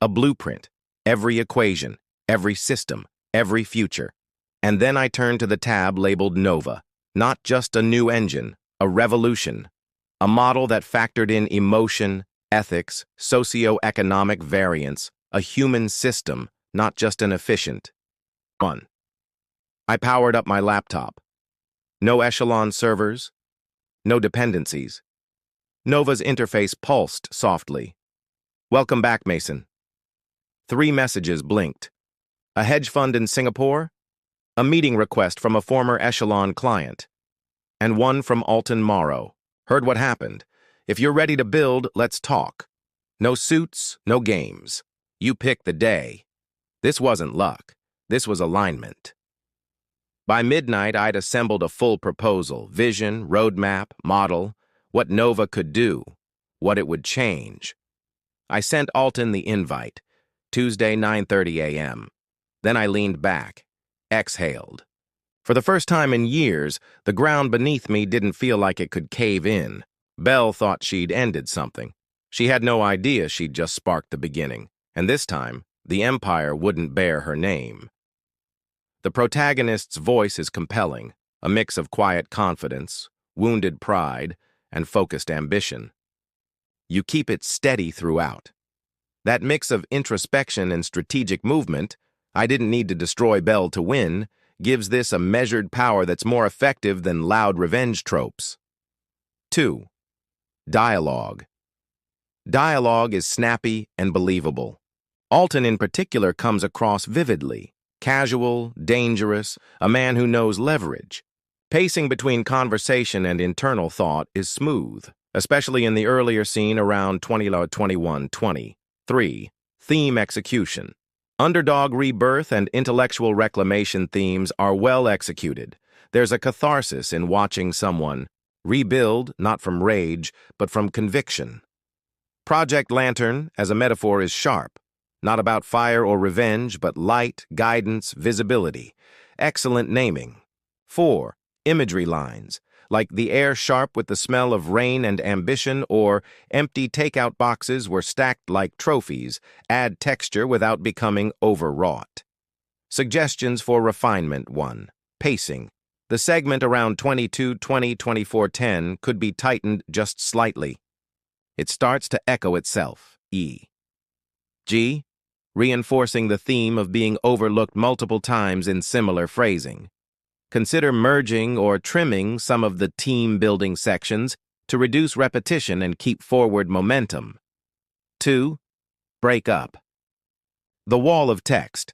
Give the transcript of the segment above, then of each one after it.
a blueprint, every equation, every system, every future. And then I turned to the tab labeled Nova, not just a new engine, a revolution, a model that factored in emotion, ethics, socio-economic variance, a human system, not just an efficient one. I powered up my laptop. No Echelon servers, no dependencies. Nova's interface pulsed softly. "Welcome back, Mason." 3 messages blinked. A hedge fund in Singapore, a meeting request from a former Echelon client, and one from Alton Morrow. "Heard what happened. If you're ready to build, let's talk. No suits, no games. You pick the day." This wasn't luck. This was alignment. By midnight, I'd assembled a full proposal, vision, roadmap, model, what Nova could do, what it would change. I sent Alton the invite, Tuesday, 9:30 a.m. Then I leaned back, exhaled. For the first time in years, the ground beneath me didn't feel like it could cave in. Belle thought she'd ended something. She had no idea she'd just sparked the beginning, and this time, the Empire wouldn't bear her name. The protagonist's voice is compelling, a mix of quiet confidence, wounded pride, and focused ambition. You keep it steady throughout. That mix of introspection and strategic movement, I didn't need to destroy Belle to win, gives this a measured power that's more effective than loud revenge tropes. 2. Dialogue. Dialogue is snappy and believable. Alton in particular comes across vividly. Casual, dangerous, a man who knows leverage. Pacing between conversation and internal thought is smooth, especially in the earlier scene around 21:20. 3. Theme execution. Underdog rebirth and intellectual reclamation themes are well executed. There's a catharsis in watching someone rebuild, not from rage, but from conviction. Project Lantern, as a metaphor, is sharp. Not about fire or revenge, but light, guidance, visibility. Excellent naming. 4. Imagery lines, like the air sharp with the smell of rain and ambition, or empty takeout boxes were stacked like trophies, add texture without becoming overwrought. Suggestions for refinement. 1. Pacing. The segment around 22:20-24:10 could be tightened just slightly. It starts to echo itself. G. Reinforcing the theme of being overlooked multiple times in similar phrasing. Consider merging or trimming some of the team-building sections to reduce repetition and keep forward momentum. 2. Break up. The wall of text.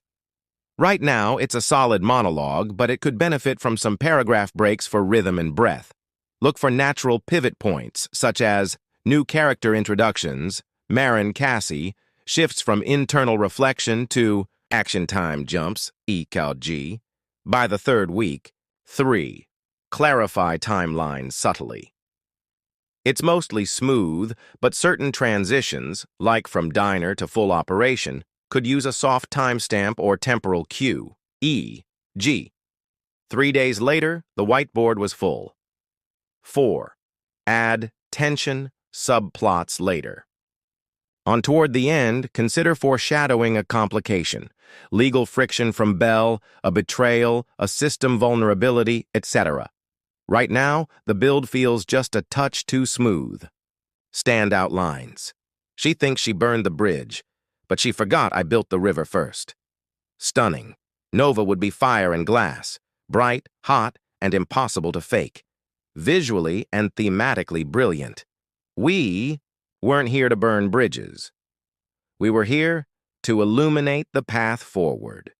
Right now, it's a solid monologue, but it could benefit from some paragraph breaks for rhythm and breath. Look for natural pivot points, such as new character introductions, Marin Cassie, shifts from internal reflection to action time jumps, G. By the 3rd week. 3. Clarify timeline subtly. It's mostly smooth, but certain transitions, like from diner to full operation, could use a soft timestamp or temporal cue, G. 3 days later, the whiteboard was full. 4. Add tension, subplots later. On toward the end, consider foreshadowing a complication, legal friction from Belle, a betrayal, a system vulnerability, etc. Right now, the build feels just a touch too smooth. Standout lines. She thinks she burned the bridge, but she forgot I built the river first. Stunning. Nova would be fire and glass, bright, hot, and impossible to fake. Visually and thematically brilliant. We weren't here to burn bridges. We were here to illuminate the path forward.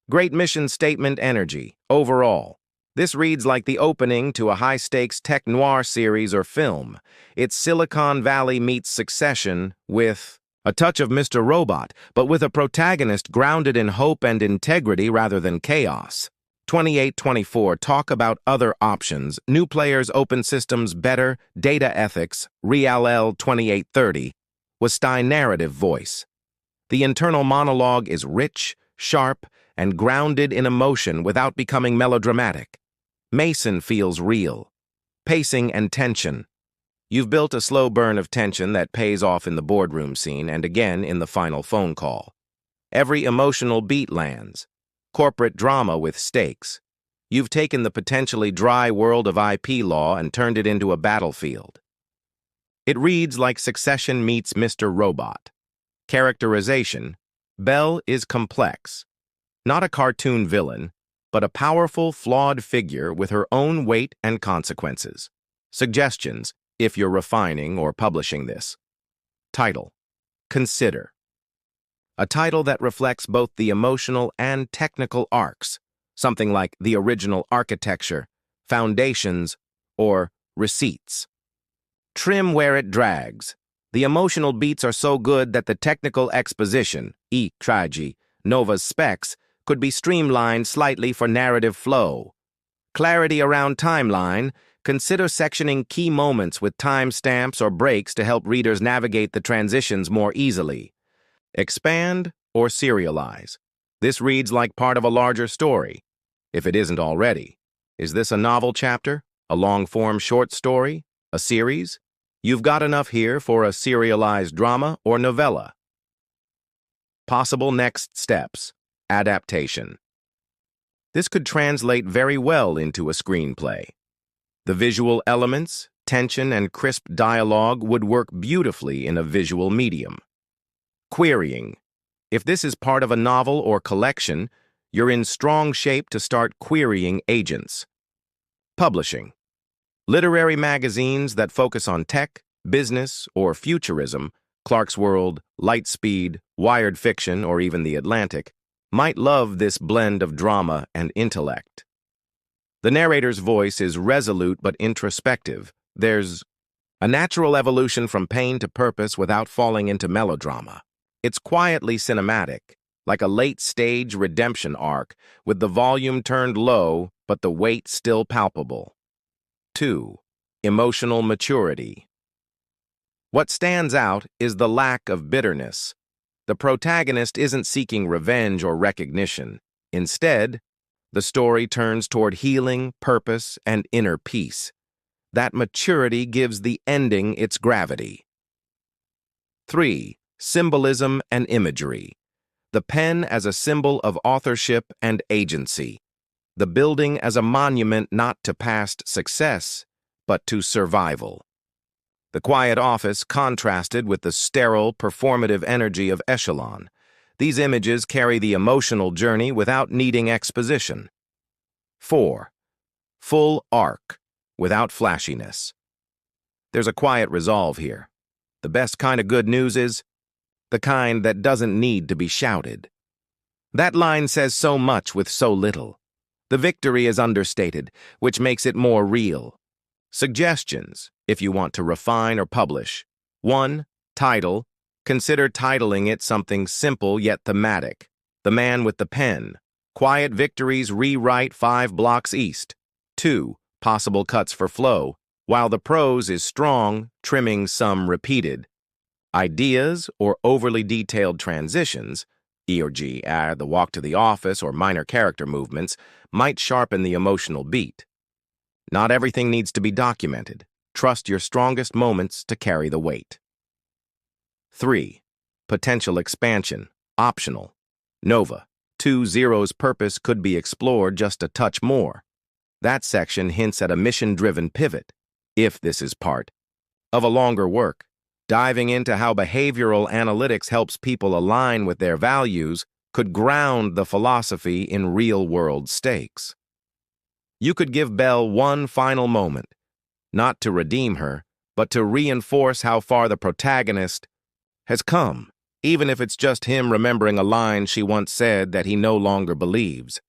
Great mission statement energy, overall. This reads like the opening to a high-stakes tech noir series or film. It's Silicon Valley meets Succession with a touch of Mr. Robot, but with a protagonist grounded in hope and integrity rather than chaos. 2824 talk about other options, new players, open systems, better, data ethics, Real 2830, was Stein narrative voice. The internal monologue is rich, sharp, and grounded in emotion without becoming melodramatic. Mason feels real. Pacing and tension. You've built a slow burn of tension that pays off in the boardroom scene and again in the final phone call. Every emotional beat lands. Corporate drama with stakes. You've taken the potentially dry world of IP law and turned it into a battlefield. It reads like Succession meets Mr. Robot. Characterization: Belle is complex. Not a cartoon villain, but a powerful, flawed figure with her own weight and consequences. Suggestions, if you're refining or publishing this. Title: Consider. A title that reflects both the emotional and technical arcs, something like The Original Architecture, Foundations, or Receipts. Trim where it drags. The emotional beats are so good that the technical exposition, Nova's specs, could be streamlined slightly for narrative flow. Clarity around timeline. Consider sectioning key moments with timestamps or breaks to help readers navigate the transitions more easily. Expand or serialize. This reads like part of a larger story, if it isn't already. Is this a novel chapter? A long-form short story? A series? You've got enough here for a serialized drama or novella. Possible next steps. Adaptation. This could translate very well into a screenplay. The visual elements, tension, and crisp dialogue would work beautifully in a visual medium. Querying. If this is part of a novel or collection, you're in strong shape to start querying agents. Publishing. Literary magazines that focus on tech, business, or futurism, Clarkesworld, Lightspeed, Wired Fiction, or even The Atlantic, might love this blend of drama and intellect. The narrator's voice is resolute but introspective. There's a natural evolution from pain to purpose without falling into melodrama. It's quietly cinematic, like a late-stage redemption arc, with the volume turned low but the weight still palpable. 2. Emotional maturity. What stands out is the lack of bitterness. The protagonist isn't seeking revenge or recognition. Instead, the story turns toward healing, purpose, and inner peace. That maturity gives the ending its gravity. 3. Symbolism and imagery. The pen as a symbol of authorship and agency. The building as a monument not to past success, but to survival. The quiet office contrasted with the sterile, performative energy of Echelon. These images carry the emotional journey without needing exposition. 4. Full arc, without flashiness. There's a quiet resolve here. The best kind of good news is the kind that doesn't need to be shouted. That line says so much with so little. The victory is understated, which makes it more real. Suggestions, if you want to refine or publish. 1. Title. Consider titling it something simple yet thematic. The Man with the Pen. Quiet Victories Rewrite 5 Blocks East. 2. Possible cuts for flow. While the prose is strong, trimming some repeated. Ideas or overly detailed transitions, e.g., the walk to the office or minor character movements, might sharpen the emotional beat. Not everything needs to be documented. Trust your strongest moments to carry the weight. 3. Potential expansion, optional. Nova, 2.0's purpose could be explored just a touch more. That section hints at a mission-driven pivot, if this is part of a longer work. Diving into how behavioral analytics helps people align with their values could ground the philosophy in real-world stakes. You could give Belle one final moment, not to redeem her, but to reinforce how far the protagonist has come, even if it's just him remembering a line she once said that he no longer believes.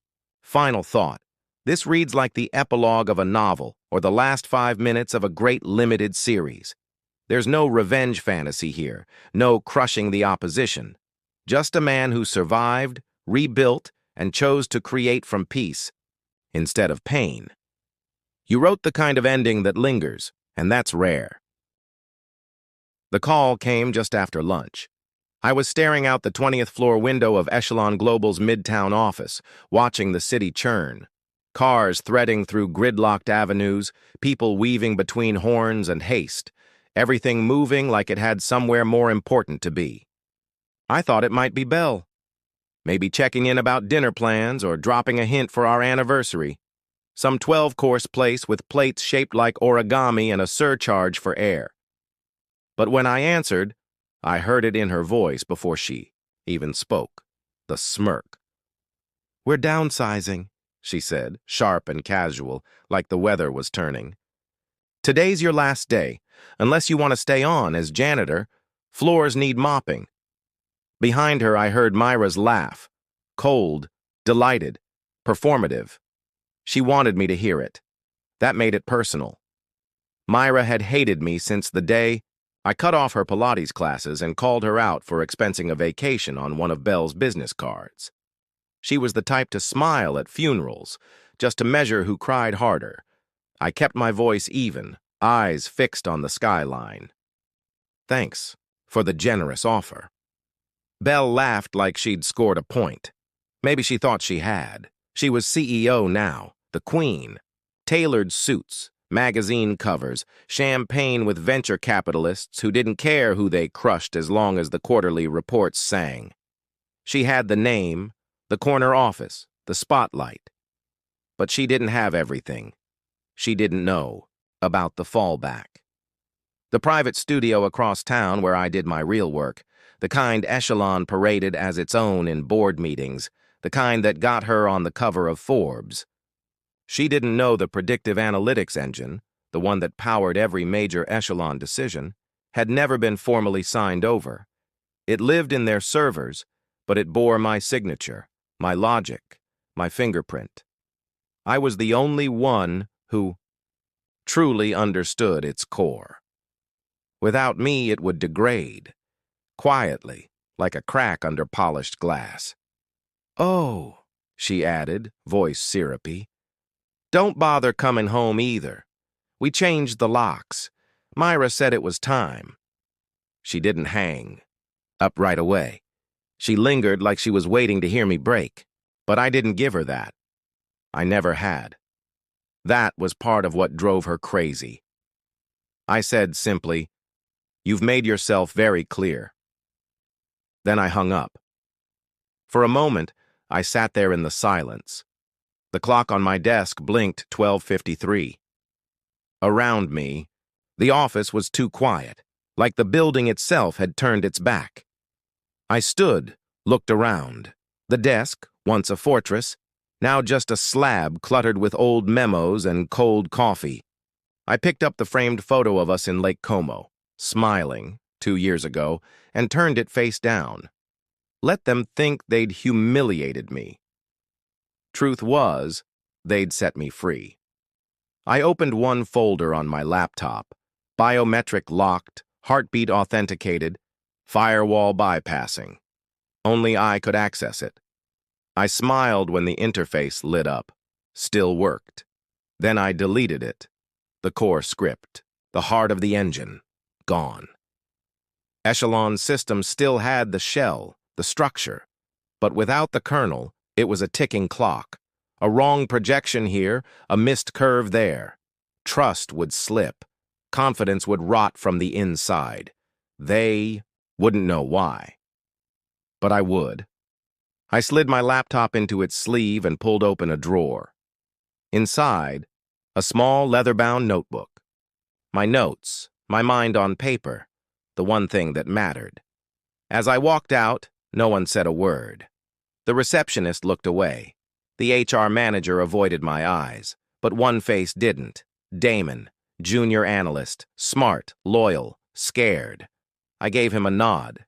Final thought. This reads like the epilogue of a novel or the last 5 minutes of a great limited series. There's no revenge fantasy here, no crushing the opposition. Just a man who survived, rebuilt, and chose to create from peace instead of pain. You wrote the kind of ending that lingers, and that's rare. The call came just after lunch. I was staring out the 20th floor window of Echelon Global's Midtown office, watching the city churn. Cars threading through gridlocked avenues, people weaving between horns and haste. everything moving like it had somewhere more important to be. I thought it might be Belle, maybe checking in about dinner plans or dropping a hint for our anniversary. Some 12-course place with plates shaped like origami and a surcharge for air. But when I answered, I heard it in her voice before she even spoke, the smirk. "We're downsizing," she said, sharp and casual, like the weather was turning. "Today's your last day. Unless you want to stay on as janitor, floors need mopping." Behind her, I heard Myra's laugh, cold, delighted, performative. She wanted me to hear it. That made it personal. Myra had hated me since the day I cut off her Pilates classes and called her out for expensing a vacation on one of Belle's business cards. She was the type to smile at funerals, just to measure who cried harder. I kept my voice even, eyes fixed on the skyline. "Thanks for the generous offer." Belle laughed like she'd scored a point. Maybe she thought she had. She was CEO now, the queen. Tailored suits, magazine covers, champagne with venture capitalists who didn't care who they crushed as long as the quarterly reports sang. She had the name, the corner office, the spotlight. But she didn't have everything. She didn't know about the fallback. The private studio across town where I did my real work, the kind Echelon paraded as its own in board meetings, the kind that got her on the cover of Forbes. She didn't know the predictive analytics engine, the one that powered every major Echelon decision, had never been formally signed over. It lived in their servers, but it bore my signature, my logic, my fingerprint. I was the only one who truly understood its core. Without me, it would degrade, quietly, like a crack under polished glass. "Oh," she added, voice syrupy. "Don't bother coming home either. We changed the locks. Myra said it was time." She didn't hang up right away. She lingered like she was waiting to hear me break, but I didn't give her that. I never had. That was part of what drove her crazy. I said simply, "You've made yourself very clear." Then I hung up. For a moment, I sat there in the silence. The clock on my desk blinked 12:53. Around me, the office was too quiet, like the building itself had turned its back. I stood, looked around. The desk, once a fortress, now just a slab cluttered with old memos and cold coffee. I picked up the framed photo of us in Lake Como, smiling, 2 years ago, and turned it face down. Let them think they'd humiliated me. Truth was, they'd set me free. I opened one folder on my laptop, biometric locked, heartbeat authenticated, firewall bypassing. Only I could access it. I smiled when the interface lit up. Still worked. Then I deleted it. The core script, the heart of the engine, gone. Echelon's system still had the shell, the structure, but without the kernel, it was a ticking clock. A wrong projection here, a missed curve there. Trust would slip. Confidence would rot from the inside. They wouldn't know why. But I would. I slid my laptop into its sleeve and pulled open a drawer. Inside, a small leather-bound notebook. My notes, my mind on paper, the one thing that mattered. As I walked out, no one said a word. The receptionist looked away. The HR manager avoided my eyes, but one face didn't. Damon, junior analyst, smart, loyal, scared. I gave him a nod.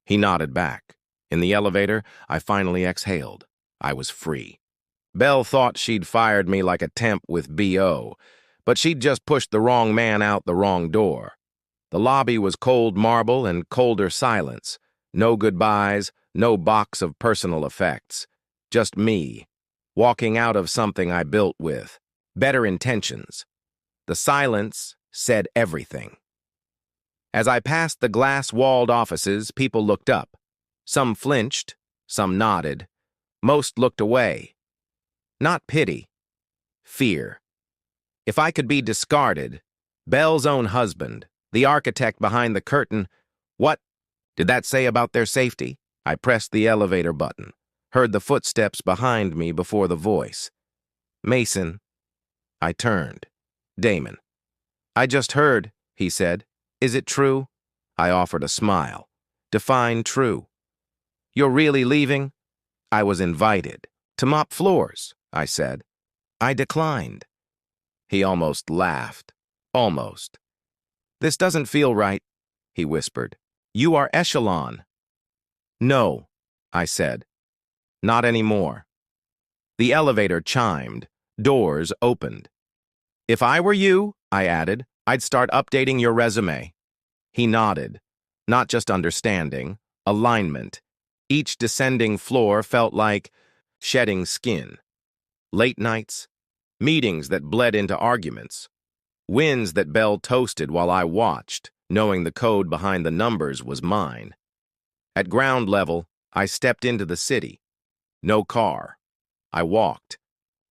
He nodded back. In the elevator, I finally exhaled. I was free. Belle thought she'd fired me like a temp with BO, but she'd just pushed the wrong man out the wrong door. The lobby was cold marble and colder silence. No goodbyes, no box of personal effects. Just me, walking out of something I built with. Better intentions. The silence said everything. As I passed the glass-walled offices, people looked up. Some flinched, some nodded. Most looked away. Not pity. Fear. If I could be discarded, Belle's own husband, The architect behind the curtain. What did that say about their safety? I pressed the elevator button, heard the footsteps behind me before the voice. Mason. I turned. Damon. I just heard, he said. Is it true? I offered a smile. Define true. You're really leaving? I was invited. To mop floors, I said. I declined. He almost laughed. Almost. This doesn't feel right, he whispered. You are Echelon. No, I said. Not anymore. The elevator chimed. Doors opened. If I were you, I added, I'd start updating your resume. He nodded. Not just understanding, alignment. Each descending floor felt like shedding skin. Late nights, meetings that bled into arguments, wins that Bell toasted while I watched, knowing the code behind the numbers was mine. At ground level, I stepped into the city. No car. I walked.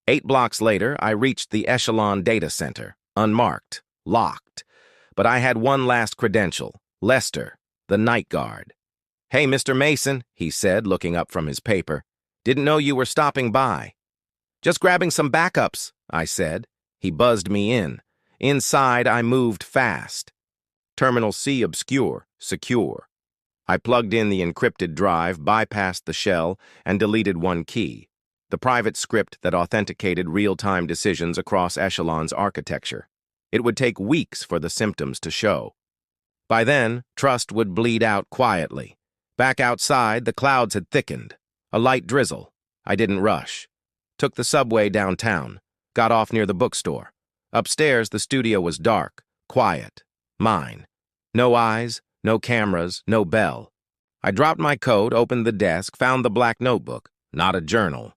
8 blocks later, I reached the Echelon data center, unmarked, locked. But I had one last credential, Lester, the night guard. Hey, Mr. Mason, he said, looking up from his paper. Didn't know you were stopping by. Just grabbing some backups, I said. He buzzed me in. Inside, I moved fast. Terminal C obscure, secure. I plugged in the encrypted drive, bypassed the shell, and deleted one key, the private script that authenticated real-time decisions across Echelon's architecture. It would take weeks for the symptoms to show. By then, trust would bleed out quietly. Back outside, the clouds had thickened. A light drizzle. I didn't rush. Took the subway downtown. Got off near the bookstore. Upstairs, the studio was dark, quiet, mine. No eyes, no cameras, no bell. I dropped my coat, opened the desk, found the black notebook, not a journal.